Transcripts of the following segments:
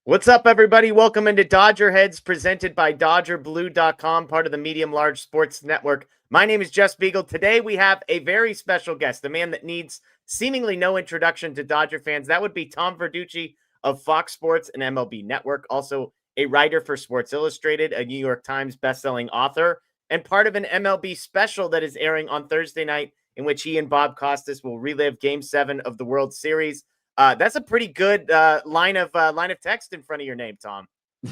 What's up, everybody? Welcome into Dodger Heads, presented by DodgerBlue.com, part of the Medium Large Sports Network. My name is Jess Beagle. Today, we have a very special guest, a man that needs seemingly no introduction to Dodger fans. That would be Tom Verducci of Fox Sports and MLB Network, also a writer for Sports Illustrated, a New York Times bestselling author, and part of an MLB special that is airing on Thursday night, in which he and Bob Costas will relive Game 7 of the World Series. That's a pretty good line of text in front of your name, Tom.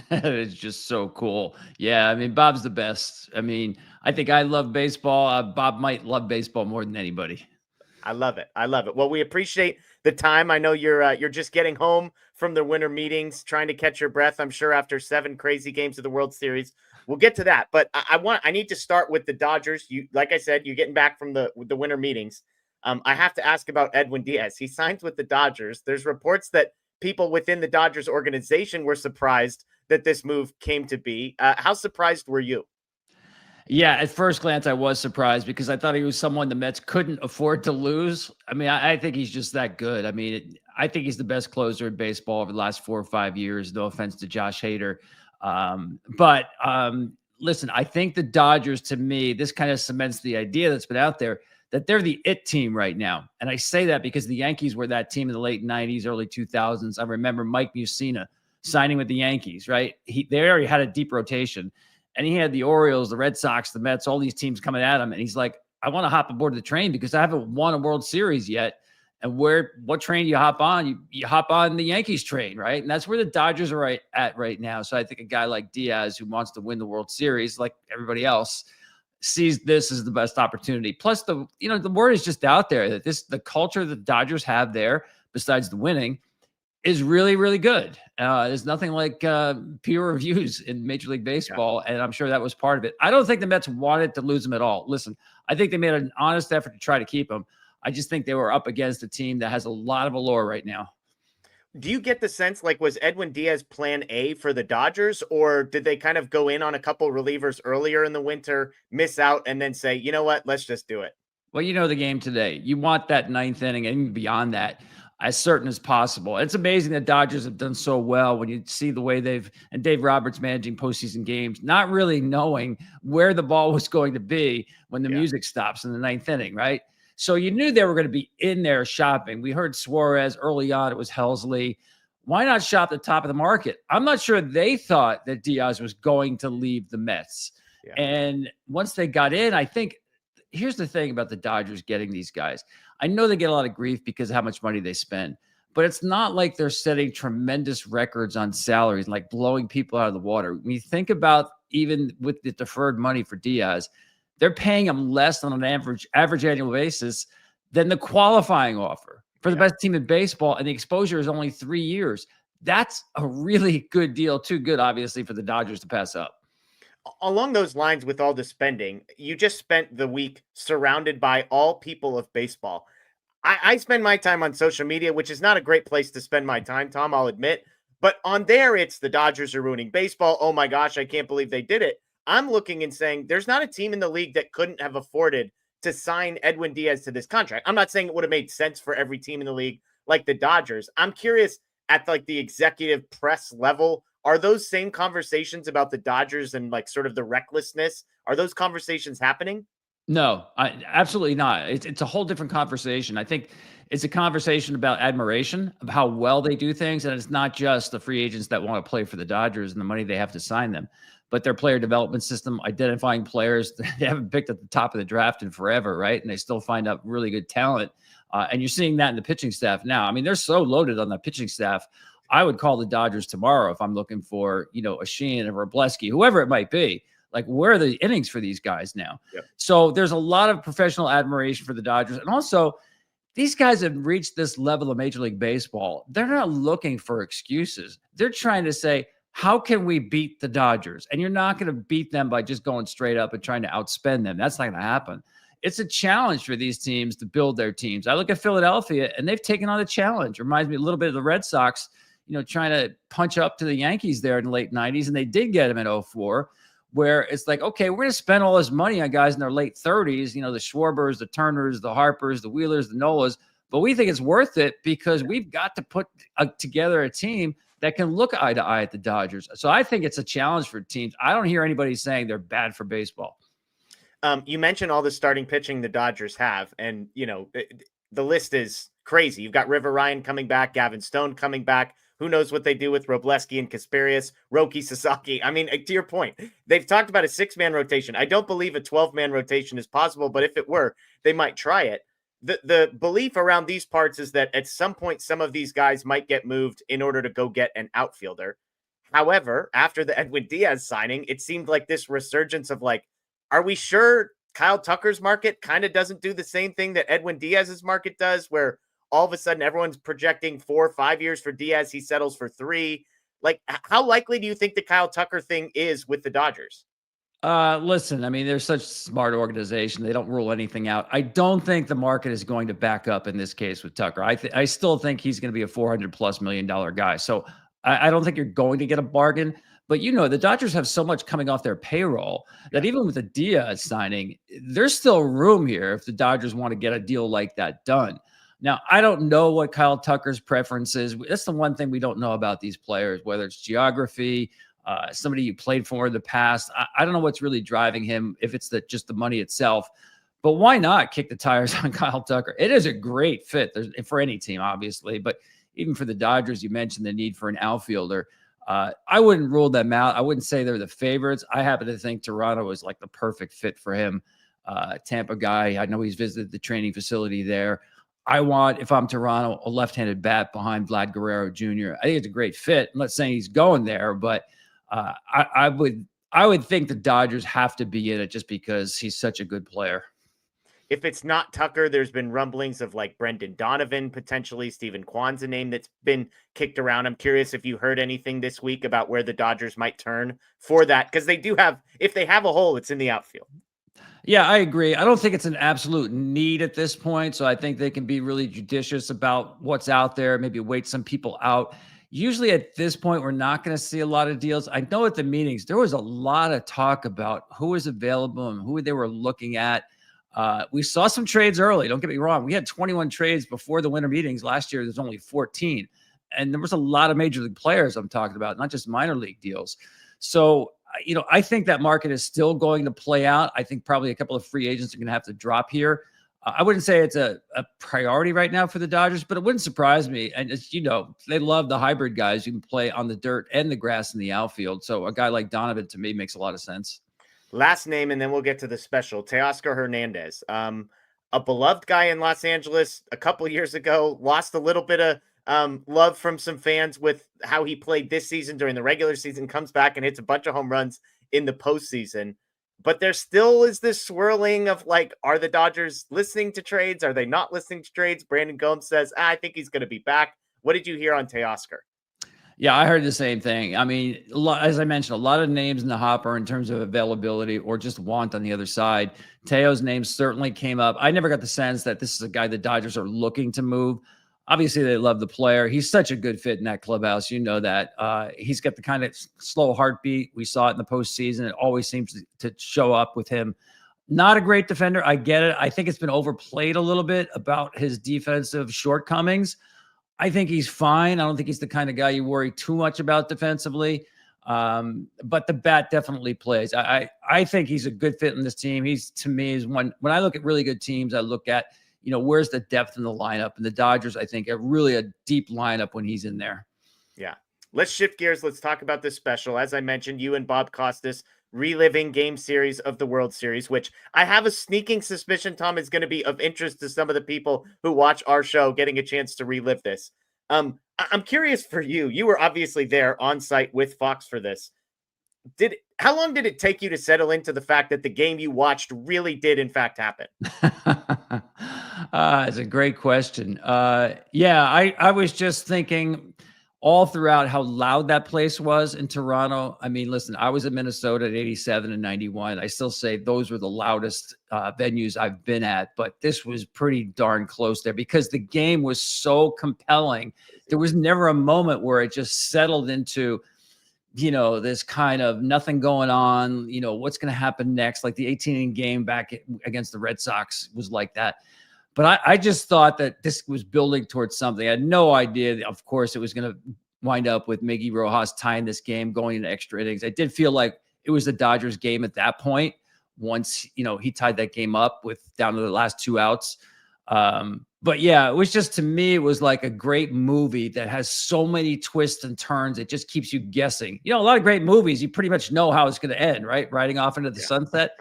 It's just so cool. Yeah, I mean, Bob's the best. I mean, I think I love baseball. Bob might love baseball more than anybody. I love it. I love it. Well, we appreciate the time. I know you're just getting home from the winter meetings, trying to catch your breath, I'm sure, after 7 crazy games of the World Series. We'll get to that, but I need to start with the Dodgers. Like I said, you're getting back from the winter meetings. I have to ask about Edwin Diaz. He signs with the Dodgers. There's reports that people within the Dodgers organization were surprised that this move came to be. How surprised were you? Yeah, at first glance, I was surprised because I thought he was someone the Mets couldn't afford to lose. I mean, I think he's just that good. I mean, I think he's the best closer in baseball over the last 4 or 5 years. No offense to Josh Hader. But listen, I think the Dodgers, to me, this kind of cements the idea that's been out there that they're the it team right now. And I say that because the Yankees were that team in the late 90s, early 2000s. I remember Mike Mussina signing with the Yankees, right? They already had a deep rotation. And he had the Orioles, the Red Sox, the Mets, all these teams coming at him. And he's like, I want to hop aboard the train because I haven't won a World Series yet. And what train do you hop on? You hop on the Yankees train, right? And that's where the Dodgers are at right now. So I think a guy like Diaz, who wants to win the World Series like everybody else, sees this as the best opportunity. Plus, the word is just out there that the culture the Dodgers have there, besides the winning, is really, really good. There's nothing like peer reviews in Major League Baseball, and I'm sure that was part of it. I don't think the Mets wanted to lose him at all. Listen, I think they made an honest effort to try to keep him. I just think they were up against a team that has a lot of allure right now. Do you get the sense, like, was Edwin Diaz plan A for the Dodgers, or did they kind of go in on a couple relievers earlier in the winter, miss out, and then say, you know what, let's just do it? Well, you know the game today. You want that 9th inning and beyond that as certain as possible. It's amazing that Dodgers have done so well when you see the way and Dave Roberts managing postseason games, not really knowing where the ball was going to be when the music stops in the 9th inning, right? So you knew they were going to be in there shopping. We heard Suarez early on. It was Helsley. Why not shop the top of the market? I'm not sure they thought that Diaz was going to leave the Mets. Yeah. And once they got in, I think here's the thing about the Dodgers getting these guys. I know they get a lot of grief because of how much money they spend, but it's not like they're setting tremendous records on salaries, like blowing people out of the water. When you think about even with the deferred money for Diaz, they're paying him less on an average annual basis than the qualifying offer for the best team in baseball, and the exposure is only 3 years. That's a really good deal. Too good, obviously, for the Dodgers to pass up. Along those lines, with all the spending, you just spent the week surrounded by all people of baseball. I spend my time on social media, which is not a great place to spend my time, Tom, I'll admit. But on there, it's the Dodgers are ruining baseball. Oh my gosh, I can't believe they did it. I'm looking and saying there's not a team in the league that couldn't have afforded to sign Edwin Diaz to this contract. I'm not saying it would have made sense for every team in the league like the Dodgers. I'm curious at like the executive press level, are those same conversations about the Dodgers and like sort of the recklessness? Are those conversations happening? No, absolutely not. It's a whole different conversation. I think it's a conversation about admiration of how well they do things. And it's not just the free agents that want to play for the Dodgers and the money they have to sign them, but their player development system, identifying players they haven't picked at the top of the draft in forever, right? And they still find out really good talent. And you're seeing that in the pitching staff now. I mean, they're so loaded on the pitching staff. I would call the Dodgers tomorrow if I'm looking for, a Sheehan or Robleski, whoever it might be. Like, where are the innings for these guys now? Yep. So there's a lot of professional admiration for the Dodgers. And also, these guys have reached this level of Major League Baseball. They're not looking for excuses. They're trying to say, how can we beat the Dodgers? And you're not going to beat them by just going straight up and trying to outspend them. That's not going to happen. It's a challenge for these teams to build their teams. I look at Philadelphia, and they've taken on the challenge. Reminds me a little bit of the Red Sox, trying to punch up to the Yankees there in the late 90s, and they did get them in 2004. Where it's like, okay, we're going to spend all this money on guys in their late 30s, the Schwarbers, the Turners, the Harpers, the Wheelers, the Nolas, but we think it's worth it because we've got to put together a team that can look eye to eye at the Dodgers. So I think it's a challenge for teams. I don't hear anybody saying they're bad for baseball. You mentioned all the starting pitching the Dodgers have, and the list is crazy. You've got River Ryan coming back, Gavin Stone coming back. Who knows what they do with Robleski and Kasperius, Roki Sasaki. I mean, to your point, they've talked about a 6-man rotation. I don't believe a 12-man rotation is possible, but if it were, they might try it. The belief around these parts is that at some point, some of these guys might get moved in order to go get an outfielder. However, after the Edwin Diaz signing, it seemed like this resurgence of like, are we sure Kyle Tucker's market kind of doesn't do the same thing that Edwin Diaz's market does, where all of a sudden everyone's projecting 4 or 5 years for Diaz, he settles for 3? Like, how likely do you think the Kyle Tucker thing is with the Dodgers? Listen, I mean, they're such a smart organization. They don't rule anything out. I don't think the market is going to back up in this case with Tucker. I still think he's going to be a $400+ million guy. So I don't think you're going to get a bargain. But the Dodgers have so much coming off their payroll that even with the Diaz signing, there's still room here if the Dodgers want to get a deal like that done. Now, I don't know what Kyle Tucker's preference is. That's the one thing we don't know about these players, whether it's geography, somebody you played for in the past. I don't know what's really driving him, if it's just the money itself. But why not kick the tires on Kyle Tucker? It is a great fit for any team, obviously. But even for the Dodgers, you mentioned the need for an outfielder. I wouldn't rule them out. I wouldn't say they're the favorites. I happen to think Toronto is like the perfect fit for him. Tampa guy, I know he's visited the training facility there. I want, if I'm Toronto, a left-handed bat behind Vlad Guerrero Jr. I think it's a great fit. I'm not saying he's going there, but I would think the Dodgers have to be in it just because he's such a good player. If it's not Tucker, there's been rumblings of like Brendan Donovan, potentially Stephen Kwan's a name that's been kicked around. I'm curious if you heard anything this week about where the Dodgers might turn for that, because they do have, if they have a hole, it's in the outfield. Yeah, I agree. I don't think it's an absolute need at this point. So I think they can be really judicious about what's out there, maybe wait some people out. Usually at this point, we're not going to see a lot of deals. I know at the meetings, there was a lot of talk about who was available and who they were looking at. We saw some trades early. Don't get me wrong. We had 21 trades before the winter meetings. Last year, there's only 14. And there was a lot of major league players I'm talking about, not just minor league deals. So, I think that market is still going to play out. I think probably a couple of free agents are going to have to drop here. I wouldn't say it's a priority right now for the Dodgers, but it wouldn't surprise me. And it's, they love the hybrid guys who can play on the dirt and the grass in the outfield. So a guy like Donovan, to me, makes a lot of sense. Last name, and then we'll get to the special. Teoscar Hernandez, a beloved guy in Los Angeles a couple years ago, lost a little bit of love from some fans with how he played this season during the regular season, comes back and hits a bunch of home runs in the postseason. But there still is this swirling of like, are the Dodgers listening to trades? Are they not listening to trades? Brandon Gomes says, I think he's going to be back. What did you hear on Teoscar? Yeah, I heard the same thing. I mean, as I mentioned, a lot of names in the hopper in terms of availability or just want on the other side. Teo's name certainly came up. I never got the sense that this is a guy the Dodgers are looking to move. Obviously, they love the player. He's such a good fit in that clubhouse. You know that. He's got the kind of slow heartbeat. We saw it in the postseason. It always seems to show up with him. Not a great defender. I get it. I think it's been overplayed a little bit about his defensive shortcomings. I think he's fine. I don't think he's the kind of guy you worry too much about defensively. But the bat definitely plays. I think he's a good fit in this team. He's, to me, is when I look at really good teams, I look at, where's the depth in the lineup? And the Dodgers, I think, are really a deep lineup when he's in there. Yeah. Let's shift gears. Let's talk about this special. As I mentioned, you and Bob Costas reliving game series of the World Series, which I have a sneaking suspicion, Tom, is going to be of interest to some of the people who watch our show, getting a chance to relive this. I'm curious for you. You were obviously there on site with Fox for this. How long did it take you to settle into the fact that the game you watched really did, in fact, happen? It's a great question. Yeah, I was just thinking all throughout how loud that place was in Toronto. I mean, listen, I was in Minnesota at 87 and 91. I still say those were the loudest venues I've been at, but this was pretty darn close there because the game was so compelling. There was never a moment where it just settled into, this kind of nothing going on, what's going to happen next? Like the 18-inning game back against the Red Sox was like that. But I just thought that this was building towards something. I had no idea, of course, it was going to wind up with Miggy Rojas tying this game, going into extra innings. I did feel like it was the Dodgers game at that point. Once, he tied that game up with down to the last 2 outs. But yeah, it was just, to me, it was like a great movie that has so many twists and turns. It just keeps you guessing. A lot of great movies, you pretty much know how it's going to end, right? Riding off into the sunset.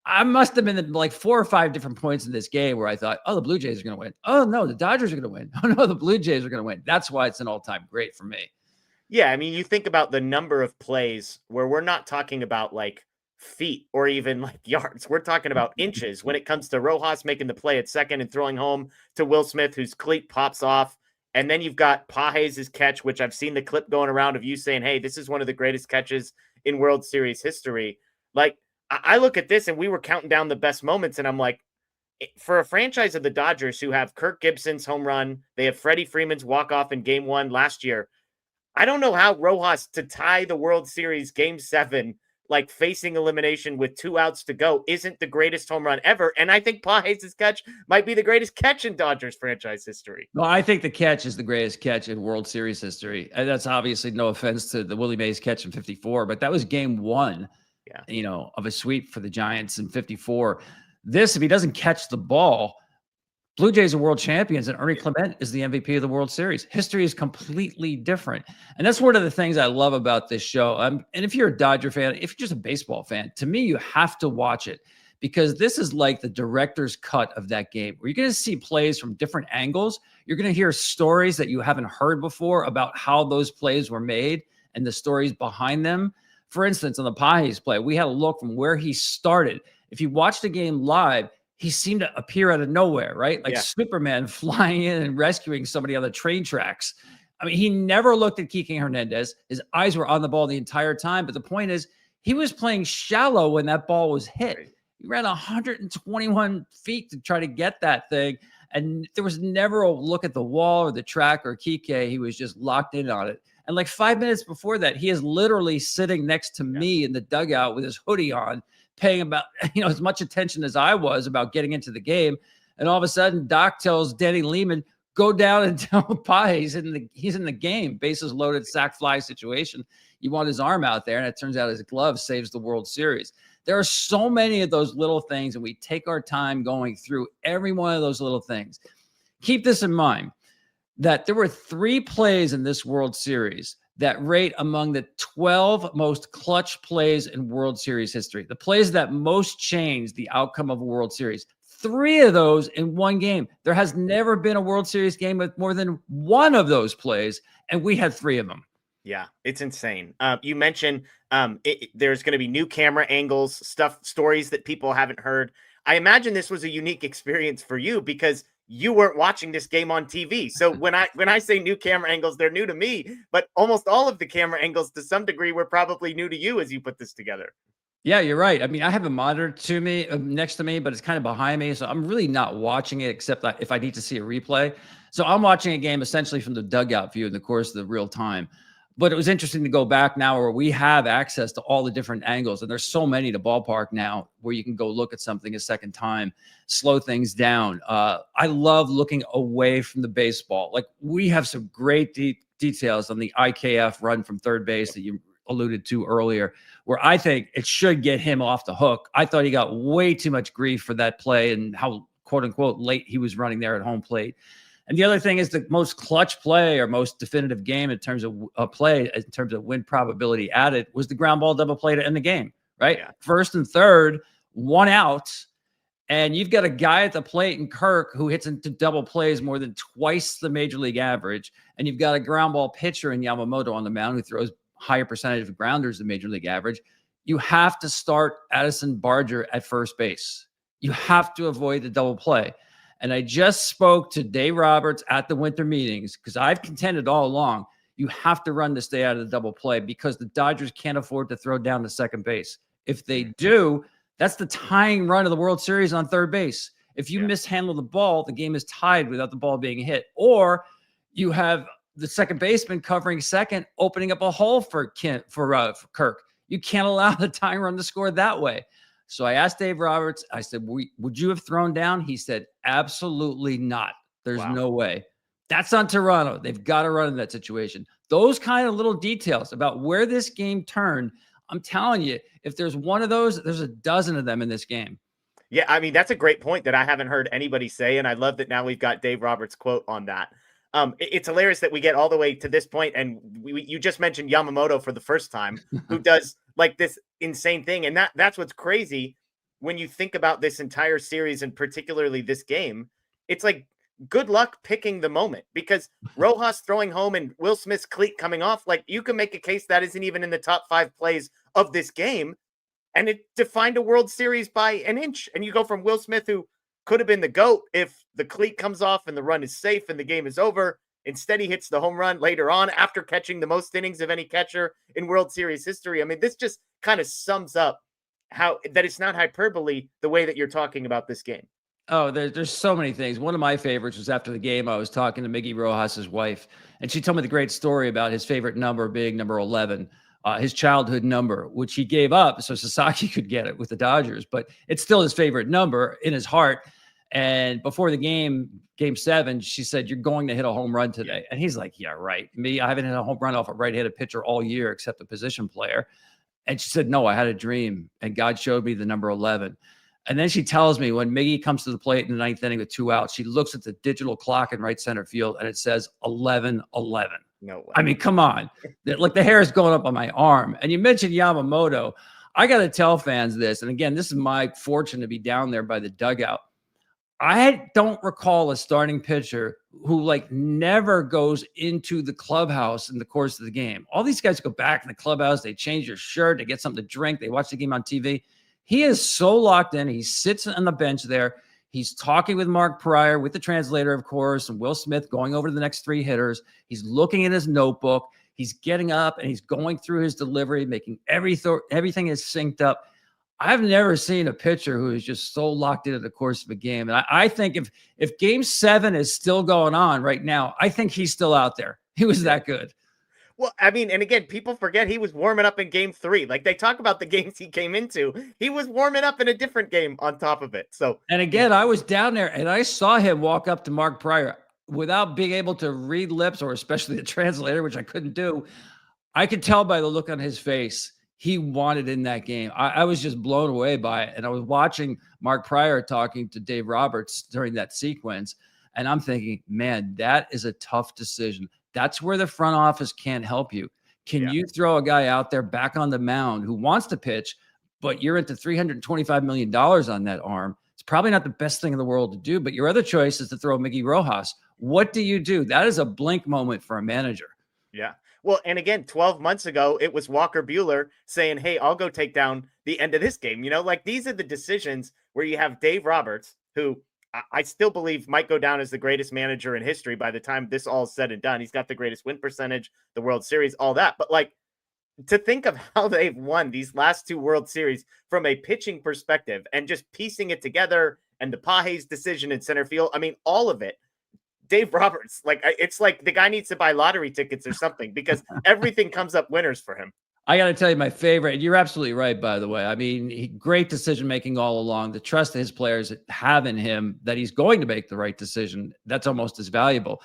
I must have been like 4 or 5 different points in this game where I thought, oh, the Blue Jays are going to win. Oh, no, the Dodgers are going to win. Oh, no, the Blue Jays are going to win. That's why it's an all-time great for me. Yeah, I mean, you think about the number of plays where we're not talking about like feet or even like yards. We're talking about inches when it comes to Rojas making the play at second and throwing home to Will Smith, whose cleat pops off. And then you've got Pages' catch, which I've seen the clip going around of you saying, hey, this is one of the greatest catches in World Series history. Like, I look at this and we were counting down the best moments, and I'm like, for a franchise of the Dodgers who have Kirk Gibson's home run, they have Freddie Freeman's walk-off in Game 1 last year, I don't know how Rojas to tie the World Series Game 7, like facing elimination with 2 outs to go, isn't the greatest home run ever. And I think Pages' catch might be the greatest catch in Dodgers franchise history. Well, I think the catch is the greatest catch in World Series history. And that's obviously no offense to the Willie Mays catch in 54, but that was Game 1. Of a sweep for the Giants in 54. This, if he doesn't catch the ball, Blue Jays are world champions, and Ernie Clement is the MVP of the World Series. History is completely different. And that's one of the things I love about this show. And if you're a Dodger fan, if you're just a baseball fan, to me, you have to watch it, because this is like the director's cut of that game, where you're going to see plays from different angles. You're going to hear stories that you haven't heard before about how those plays were made and the stories behind them. For instance, on the Pages play, we had a look from where he started. If you watch the game live, he seemed to appear out of nowhere, right? Like Superman flying in and rescuing somebody on the train tracks. I mean, he never looked at Kike Hernandez. His eyes were on the ball the entire time. But the point is, he was playing shallow when that ball was hit. He ran 121 feet to try to get that thing. And there was never a look at the wall or the track or Kike. He was just locked in on it. And like 5 minutes before that, he is literally sitting next to me in the dugout with his hoodie on, paying about, as much attention as I was about getting into the game. And all of a sudden, Doc tells Danny Lehman, go down and tell Pages he's in the game. Bases loaded, sack fly situation. You want his arm out there, and it turns out his glove saves the World Series. There are so many of those little things, and we take our time going through every one of those little things. Keep this in mind, that there were 3 plays in this World Series that rate among the 12 most clutch plays in World Series history. The plays that most changed the outcome of a World Series. 3 of those in one game. There has never been a World Series game with more than 1 of those plays, and we had 3 of them. Yeah, it's insane. You mentioned there's going to be new camera angles, stories that people haven't heard. I imagine this was a unique experience for you because you weren't watching this game on TV. So when I say new camera angles, they're new to me, but almost all of the camera angles to some degree were probably new to you as you put this together. Yeah, you're right. I mean, I have a monitor next to me, but it's kind of behind me. So I'm really not watching it except that if I need to see a replay. So I'm watching a game essentially from the dugout view in the course of the real time. But it was interesting to go back now where we have access to all the different angles. And there's so many to ballpark now where you can go look at something a second time, slow things down. I love looking away from the baseball. Like, we have some great details on the IKF run from third base that you alluded to earlier, where I think it should get him off the hook. I thought he got way too much grief for that play and how, quote unquote, late he was running there at home plate. And the other thing is the most clutch play or most definitive game in terms of in terms of win probability added was the ground ball double play to end the game, right? Yeah. First and third, 1 out. And you've got a guy at the plate in Kirk who hits into double plays more than twice the major league average. And you've got a ground ball pitcher in Yamamoto on the mound who throws higher percentage of grounders than major league average. You have to start Addison Barger at first base. You have to avoid the double play. And I just spoke to Dave Roberts at the winter meetings because I've contended all along, you have to run to stay out of the double play because the Dodgers can't afford to throw down to second base. If they do, that's the tying run of the World Series on third base. If you mishandle the ball, the game is tied without the ball being hit. Or you have the second baseman covering second, opening up a hole for Kirk. You can't allow the tying run to score that way. So I asked Dave Roberts, I said, would you have thrown down? He said, absolutely not. There's no way. That's on Toronto. They've got to run in that situation. Those kind of little details about where this game turned, I'm telling you, if there's one of those, there's a dozen of them in this game. Yeah, I mean, that's a great point that I haven't heard anybody say, and I love that now we've got Dave Roberts' quote on that. It's hilarious that we get all the way to this point, and you just mentioned Yamamoto for the first time, who does like this insane thing, and that's what's crazy when you think about this entire series and particularly this game. It's like good luck picking the moment, because Rojas throwing home and Will Smith's cleat coming off, like you can make a case that isn't even in the top 5 plays of this game. And it defined a World Series by an inch. And you go from Will Smith, who could have been the GOAT if the cleat comes off and the run is safe and the game is over. Instead, he hits the home run later on after catching the most innings of any catcher in World Series history. I mean, this just kind of sums up how that it's not hyperbole the way that you're talking about this game. Oh, there's so many things. One of my favorites was after the game, I was talking to Miggy Rojas's wife, and she told me the great story about his favorite number being number 11. His childhood number, which he gave up so Sasaki could get it with the Dodgers, but it's still his favorite number in his heart. And before the game 7, she said, "You're going to hit a home run today." And he's like, "Yeah, right. Me, I haven't hit a home run off a right-handed pitcher all year except a position player." And she said, "No, I had a dream, and God showed me the number 11. And then she tells me when Miggy comes to the plate in the 9th inning with 2 outs, she looks at the digital clock in right center field, and it says 11-11. No way. I mean, come on. Like the hair is going up on my arm. And you mentioned Yamamoto. I got to tell fans this. And again, this is my fortune to be down there by the dugout. I don't recall a starting pitcher who like never goes into the clubhouse in the course of the game. All these guys go back in the clubhouse. They change their shirt. They get something to drink. They watch the game on TV. He is so locked in. He sits on the bench there. He's talking with Mark Pryor, with the translator, of course, and Will Smith going over the next 3 hitters. He's looking at his notebook. He's getting up and he's going through his delivery, making everything is synced up. I've never seen a pitcher who is just so locked into the course of a game. And I think if game 7 is still going on right now, I think he's still out there. He was that good. Well, I mean, and again, people forget he was warming up in game 3. Like they talk about the games he came into. He was warming up in a different game on top of it. So, and again, I was down there and I saw him walk up to Mark Pryor without being able to read lips, or especially the translator, which I couldn't do. I could tell by the look on his face, he wanted in that game. I was just blown away by it. And I was watching Mark Pryor talking to Dave Roberts during that sequence. And I'm thinking, man, that is a tough decision. That's where the front office can't help you. Can you throw a guy out there back on the mound who wants to pitch, but you're into $325 million on that arm? It's probably not the best thing in the world to do, but your other choice is to throw Miggy Rojas. What do? That is a blink moment for a manager. Yeah. Well, and again, 12 months ago, it was Walker Buehler saying, "Hey, I'll go take down the end of this game." You know, like these are the decisions where you have Dave Roberts, who I still believe might go down as the greatest manager in history by the time this all is said and done. He's got the greatest win percentage, the World Series, all that. But like to think of how they've won these last 2 World Series from a pitching perspective and just piecing it together, and the Page's decision in center field. I mean, all of it. Dave Roberts, like it's like the guy needs to buy lottery tickets or something, because everything comes up winners for him. I got to tell you, my favorite, and you're absolutely right, by the way. I mean, great decision-making all along. The trust that his players have in him that he's going to make the right decision, that's almost as valuable.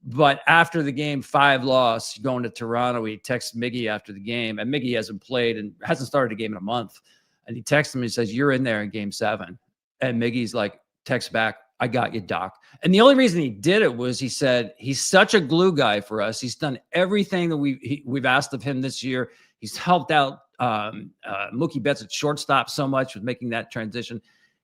But after the game 5 loss, going to Toronto, he texts Miggy after the game, and Miggy hasn't played and hasn't started a game in a month. And he texts him and says, "You're in there in game 7. And Miggy's like, text back, "I got you, Doc." And the only reason he did it was he said, he's such a glue guy for us. He's done everything that we've asked of him this year. He's helped out Mookie Betts at shortstop so much with making that transition.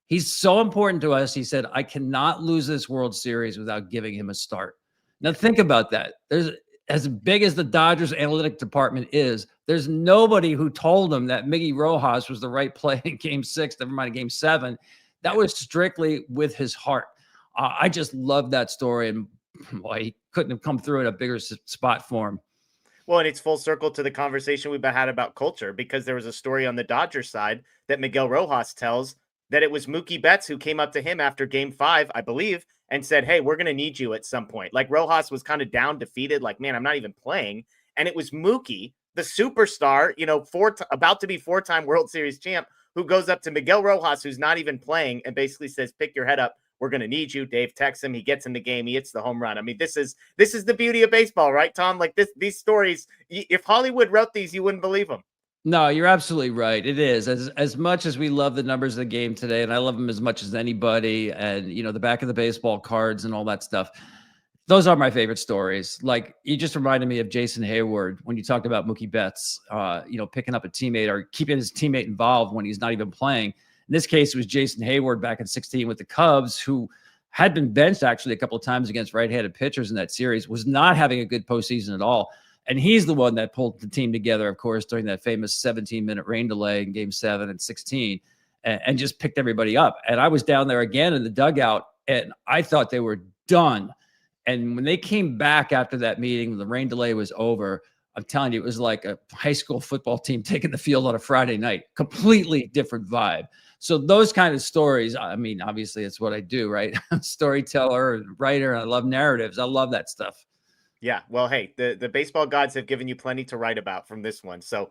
He's so important to us. He said, "I cannot lose this World Series without giving him a start." Now think about that. There's as big as the Dodgers analytic department is, there's nobody who told him that Miggy Rojas was the right play in game 6, never mind game 7. That was strictly with his heart. I just love that story, and boy, he couldn't have come through in a bigger spot for him. Well, and it's full circle to the conversation we've had about culture, because there was a story on the Dodgers side that Miguel Rojas tells that it was Mookie Betts who came up to him after game 5, I believe, and said, "Hey, we're going to need you at some point." Like Rojas was kind of down, defeated, like, "Man, I'm not even playing." And it was Mookie, the superstar, you know, about to be 4-time World Series champ, who goes up to Miguel Rojas, who's not even playing, and basically says, "Pick your head up. We're going to need you. Dave texts him. He gets in the game. He hits the home run. I mean, this is the beauty of baseball, right, Tom? Like these stories, if Hollywood wrote these, you wouldn't believe them. No, you're absolutely right. It is. As much as we love the numbers of the game today, and I love them as much as anybody, and the back of the baseball cards and all that stuff, those are my favorite stories. Like, you just reminded me of Jason Hayward when you talked about Mookie Betts, picking up a teammate or keeping his teammate involved when he's not even playing. In this case, it was Jason Hayward back in 2016 with the Cubs, who had been benched actually a couple of times against right-handed pitchers in that series, was not having a good postseason at all. And he's the one that pulled the team together, of course, during that famous 17-minute rain delay in Game 7 and 16, and just picked everybody up. And I was down there again in the dugout, and I thought they were done. And when they came back after that meeting, the rain delay was over. I'm telling you, it was like a high school football team taking the field on a Friday night. Completely different vibe. So those kind of stories, I mean, obviously it's what I do, right? I'm a storyteller, writer, and I love narratives. I love that stuff. Yeah, well, hey, the baseball gods have given you plenty to write about from this one. So,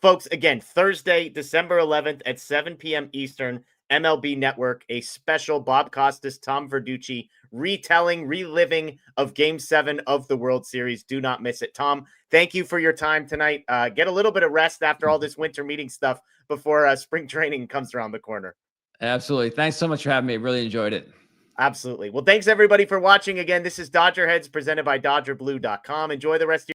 folks, again, Thursday, December 11th at 7 p.m. Eastern, MLB Network, a special Bob Costas, Tom Verducci reliving of Game 7 of the World Series. Do not miss it. Tom, thank you for your time tonight. Get a little bit of rest after all this winter meeting stuff before spring training comes around the corner. Absolutely. Thanks so much for having me. Really enjoyed it. Absolutely. Well, thanks everybody for watching. Again, this is Dodger Heads presented by DodgerBlue.com. Enjoy the rest of your